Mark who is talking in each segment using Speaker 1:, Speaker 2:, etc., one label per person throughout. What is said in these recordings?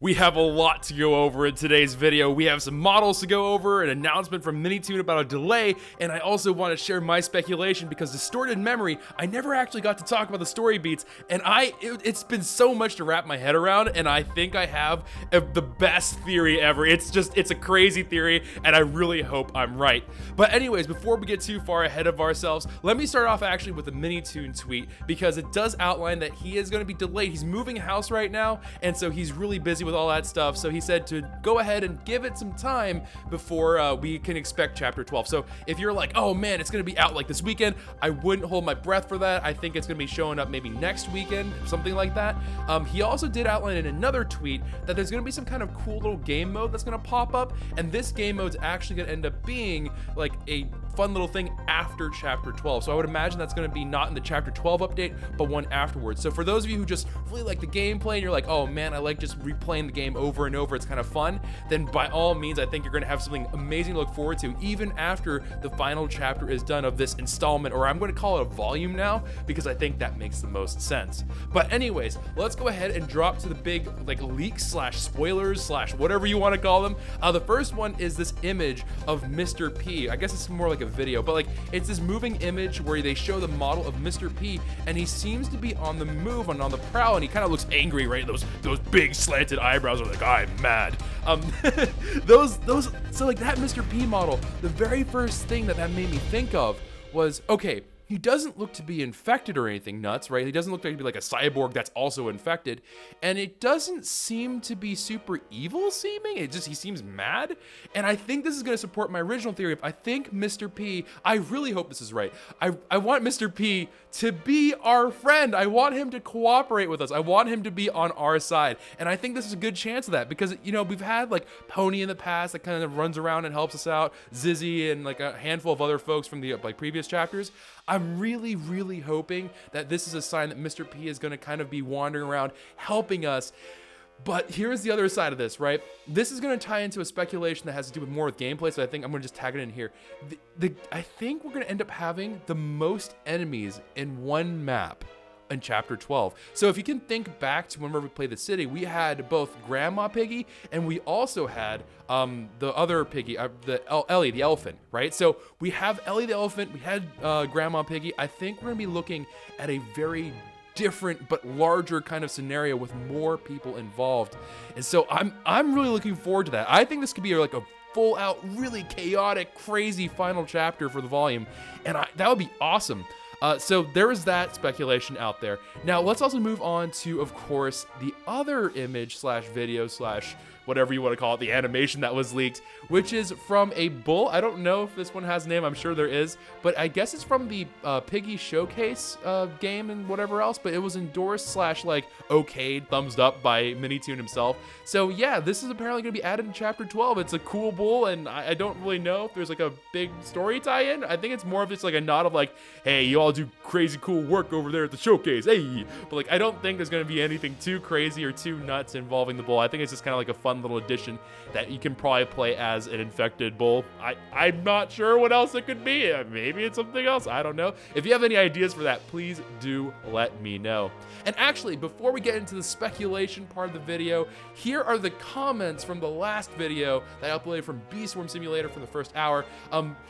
Speaker 1: We have a lot to go over in today's video. We have some models to go over, an announcement from Minitoon about a delay, and I also want to share my speculation because Distorted Memory, I never actually got to talk about the story beats, and it's been so much to wrap my head around, and I think I have the best theory ever. It's a crazy theory, and I really hope I'm right. But anyways, before we get too far ahead of ourselves, let me start off actually with a Minitoon tweet because it does outline that he is going to be delayed. He's moving house right now, and so he's really busy with all that stuff, so he said to go ahead and give it some time before we can expect chapter 12. So if you're like, oh man, it's gonna be out like this weekend, I wouldn't hold my breath for that. I think it's gonna be showing up maybe next weekend, something like that. He also did outline in another tweet that there's gonna be some kind of cool little game mode that's gonna pop up, and this game mode's actually gonna end up being like a fun little thing after chapter 12. So I would imagine that's gonna be not in the chapter 12 update, but one afterwards. So for those of you who just really like the gameplay and you're like, oh man, I like just replaying the game over and over, it's kind of fun, then by all means, I think you're gonna have something amazing to look forward to even after the final chapter is done of this installment, or I'm gonna call it a volume now, because I think that makes the most sense. But anyways, let's go ahead and drop to the big like leaks slash spoilers slash whatever you wanna call them. The first one is this image of Mr. P. I guess it's more like a video, but like it's this moving image where they show the model of Mr. P, and he seems to be on the move and on the prowl, and he kind of looks angry, right? Those big slanted eyebrows are like, I'm mad. So like that Mr. P model, the very first thing that made me think of was, okay, he doesn't look to be infected or anything nuts, right? He doesn't look to be like a cyborg that's also infected, and it doesn't seem to be super evil seeming. He seems mad, and I think this is going to support my original theory. I think Mr. P, I really hope this is right. I want Mr. P to be our friend. I want him to cooperate with us. I want him to be on our side, and I think this is a good chance of that because, you know, we've had like Pony in the past that kind of runs around and helps us out, Zizzy and like a handful of other folks from the like previous chapters. I'm really, really hoping that this is a sign that Mr. P is going to kind of be wandering around helping us. But here's the other side of this, right? This is going to tie into a speculation that has to do with more with gameplay, so I think I'm going to just tag it in here. I think we're going to end up having the most enemies in one map in chapter 12. So if you can think back to whenever we played the city, we had both Grandma Piggy and we also had the other Piggy, Ellie the elephant, right? So we have Ellie the elephant, we had Grandma Piggy. I think we're gonna be looking at a very different but larger kind of scenario with more people involved, and so I'm really looking forward to that. I think this could be like a full out, really chaotic, crazy final chapter for the volume, and that would be awesome. So there is that speculation out there. Now let's also move on to, of course, the other image slash video slash whatever you want to call it, the animation that was leaked, which is from a bull. I don't know if this one has a name, I'm sure there is, but I guess it's from the Piggy Showcase game and whatever else, but it was endorsed slash like okayed, thumbs up by Minitoon himself. So yeah, this is apparently going to be added in chapter 12. It's a cool bull, and I don't really know if there's like a big story tie-in. I think it's more of just like a nod of like, hey, you all do crazy cool work over there at the showcase, hey. But like, I don't think there's going to be anything too crazy or too nuts involving the bull. I think it's just kind of like a fun little addition that you can probably play as an infected bull. I'm not sure what else it could be. Maybe it's something else, I don't know. If you have any ideas for that, please do let me know. And actually, before we get into the speculation part of the video, here are the comments from the last video that I uploaded from Beastworm Simulator from the first hour.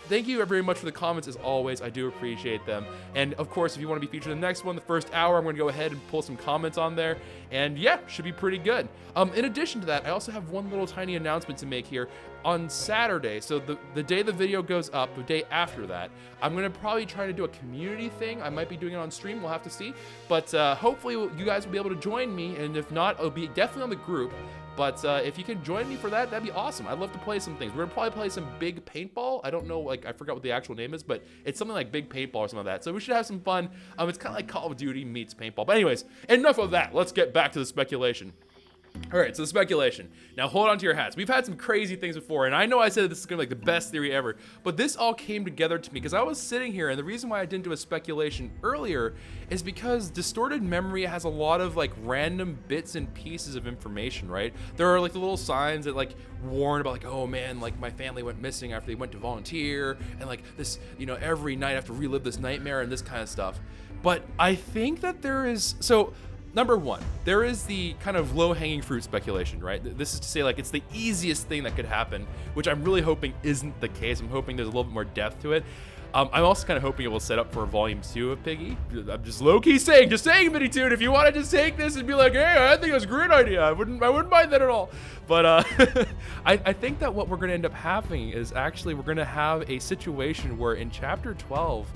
Speaker 1: Thank you very much for the comments as always. I do appreciate them. And of course, if you want to be featured in the next one, the first hour, I'm going to go ahead and pull some comments on there. And yeah, should be pretty good. In addition to that, I also have one little tiny announcement to make here. On Saturday, so the day the video goes up, the day after that, I'm going to probably try to do a community thing. I might be doing it on stream, we'll have to see. But hopefully you guys will be able to join me, and if not, it'll be definitely on the group. But if you can join me for that, that'd be awesome. I'd love to play some things. We're gonna probably play some big paintball. I don't know, like I forgot what the actual name is, but it's something like big paintball or something like that. So we should have some fun. It's kind of like Call of Duty meets paintball. But anyways, enough of that. Let's get back to the speculation. All right, so the speculation. Now hold on to your hats. We've had some crazy things before, and I know I said this is gonna be like the best theory ever, but this all came together to me because I was sitting here, and the reason why I didn't do a speculation earlier is because Distorted Memory has a lot of like random bits and pieces of information, right? There are like the little signs that like warn about like, oh man, like my family went missing after they went to volunteer, and like this, you know, every night I have to relive this nightmare and this kind of stuff. But I think that there is, so number one, there is the kind of low-hanging fruit speculation, right? This is to say, like, it's the easiest thing that could happen, which I'm really hoping isn't the case. I'm hoping there's a little bit more depth to it. I'm also kind of hoping it will set up for volume 2 of Piggy. I'm just low-key saying, Mini Toon, if you want to just take this and be like, hey, I think that's a great idea. I wouldn't mind that at all. But I think that what we're going to end up having is actually we're going to have a situation where in chapter 12,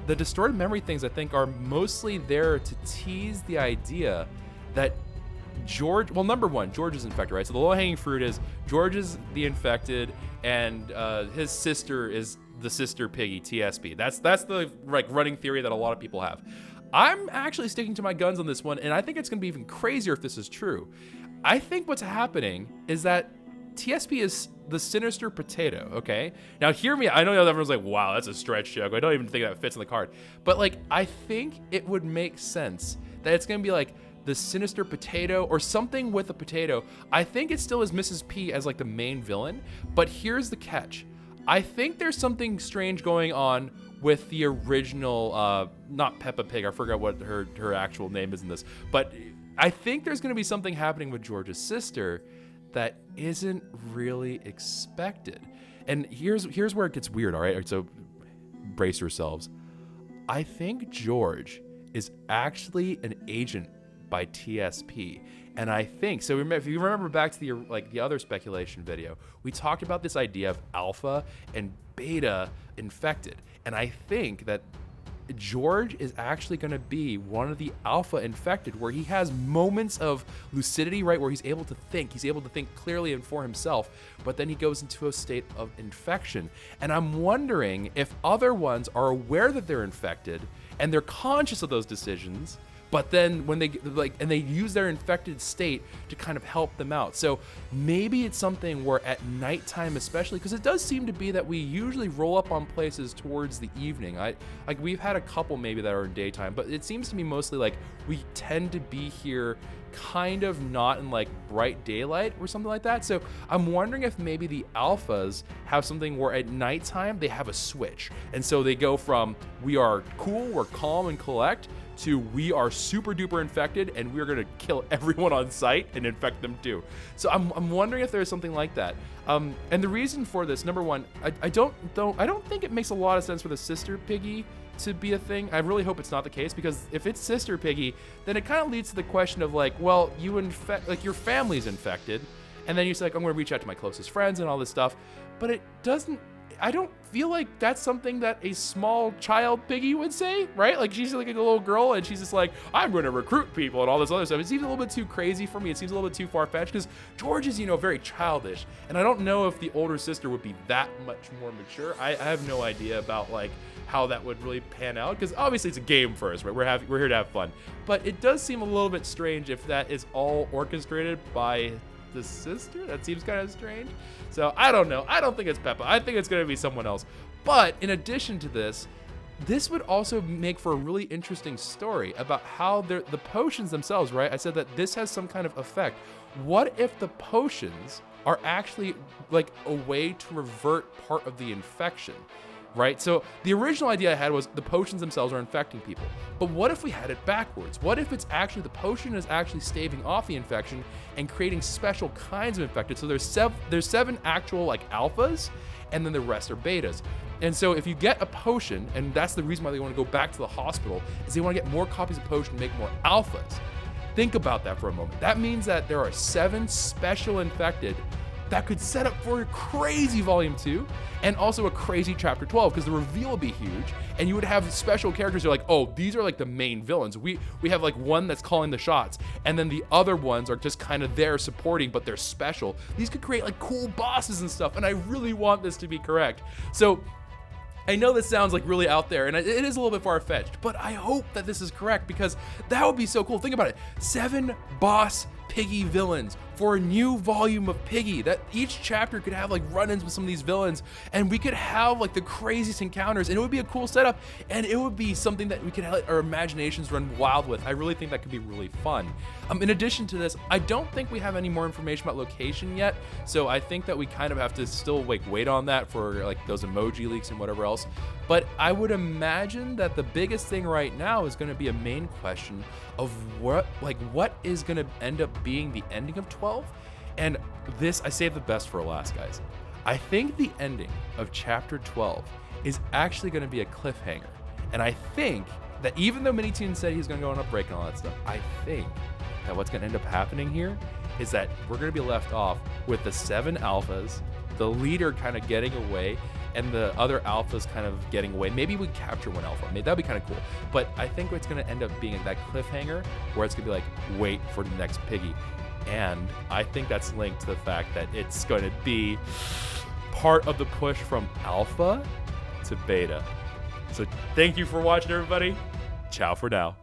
Speaker 1: the distorted memory things I think are mostly there to tease the idea that George, well, number one, George is infected, right? So the low-hanging fruit is George is the infected, and his sister is the sister Piggy, TSP. That's the like running theory that a lot of people have. I'm actually sticking to my guns on this one, and I think it's gonna be even crazier if this is true. I think what's happening is that TSP is the sinister potato, okay? Now hear me, I know everyone's like, wow, that's a stretch joke. I don't even think that fits in the card. But like, I think it would make sense that it's gonna be like the sinister potato or something with a potato. I think it still is Mrs. P as like the main villain, but here's the catch. I think there's something strange going on with the original, not Peppa Pig, I forgot what her actual name is in this, but I think there's gonna be something happening with George's sister that isn't really expected. And here's where it gets weird, all right? So brace yourselves. I think George is actually an agent by TSP. And I think, so if you remember back to the other speculation video, we talked about this idea of alpha and beta infected. And I think that George is actually going to be one of the alpha infected, where he has moments of lucidity, right? Where he's able to think clearly and for himself, but then he goes into a state of infection. And I'm wondering if other ones are aware that they're infected and they're conscious of those decisions, but then when they they use their infected state to kind of help them out. So maybe it's something where at nighttime, especially, because it does seem to be that we usually roll up on places towards the evening. We've had a couple maybe that are in daytime, but it seems to me mostly like we tend to be here kind of not in like bright daylight or something like that. So I'm wondering if maybe the alphas have something where at nighttime they have a switch. And so they go from we are cool, we're calm and collect, to we are super duper infected and we're gonna kill everyone on sight and infect them too. So I'm wondering if there's something like that. And the reason for this, number one, I don't think it makes a lot of sense for the sister Piggy to be a thing. I really hope it's not the case, because if it's sister Piggy, then it kind of leads to the question of like, well, you infect, like your family's infected, and then you say like, I'm gonna reach out to my closest friends and all this stuff, but it doesn't, I don't feel like that's something that a small child Piggy would say, right? Like she's like a little girl and she's just like, I'm going to recruit people and all this other stuff. It seems a little bit too crazy for me. It seems a little bit too far-fetched, because George is, very childish. And I don't know if the older sister would be that much more mature. I have no idea about like how that would really pan out, because obviously it's a game first, right? We're here to have fun. But it does seem a little bit strange if that is all orchestrated by the sister. That seems kind of strange. So I don't know. I don't think it's Peppa. I think it's going to be someone else. But in addition to this would also make for a really interesting story about how the potions themselves, right? I said that this has some kind of effect. What if the potions are actually like a way to revert part of the infection? Right? So the original idea I had was the potions themselves are infecting people. But what if we had it backwards? What if it's actually the potion is actually staving off the infection and creating special kinds of infected? So there's 7 actual like alphas, and then the rest are betas. And so if you get a potion, and that's the reason why they want to go back to the hospital, is they want to get more copies of potion to make more alphas. Think about that for a moment. That means that there are 7 special infected that could set up for a crazy volume 2 and also a crazy chapter 12, because the reveal would be huge and you would have special characters who are like, oh, these are like the main villains. We have like one that's calling the shots, and then the other ones are just kind of there supporting, but they're special. These could create like cool bosses and stuff, and I really want this to be correct. So I know this sounds like really out there, and it is a little bit far-fetched, but I hope that this is correct, because that would be so cool. Think about it. 7 boss Piggy villains for a new volume of Piggy, that each chapter could have like run-ins with some of these villains, and we could have like the craziest encounters, and it would be a cool setup, and it would be something that we could let our imaginations run wild with. I really think that could be really fun. In addition to this, I don't think we have any more information about location yet, so I think that we kind of have to still like wait on that for like those emoji leaks and whatever else. But I would imagine that the biggest thing right now is going to be a main question of what is going to end up being the ending of 12. And this, I saved the best for last, guys. I think the ending of chapter 12 is actually going to be a cliffhanger. And I think that even though Minitoon said he's going to go on a break and all that stuff, I think that what's going to end up happening here is that we're going to be left off with the 7 alphas, the leader kind of getting away, and the other alphas kind of getting away. Maybe we capture 1 alpha. Maybe that'd be kind of cool. But I think it's going to end up being that cliffhanger where it's going to be like, wait for the next Piggy. And I think that's linked to the fact that it's going to be part of the push from alpha to beta. So thank you for watching, everybody. Ciao for now.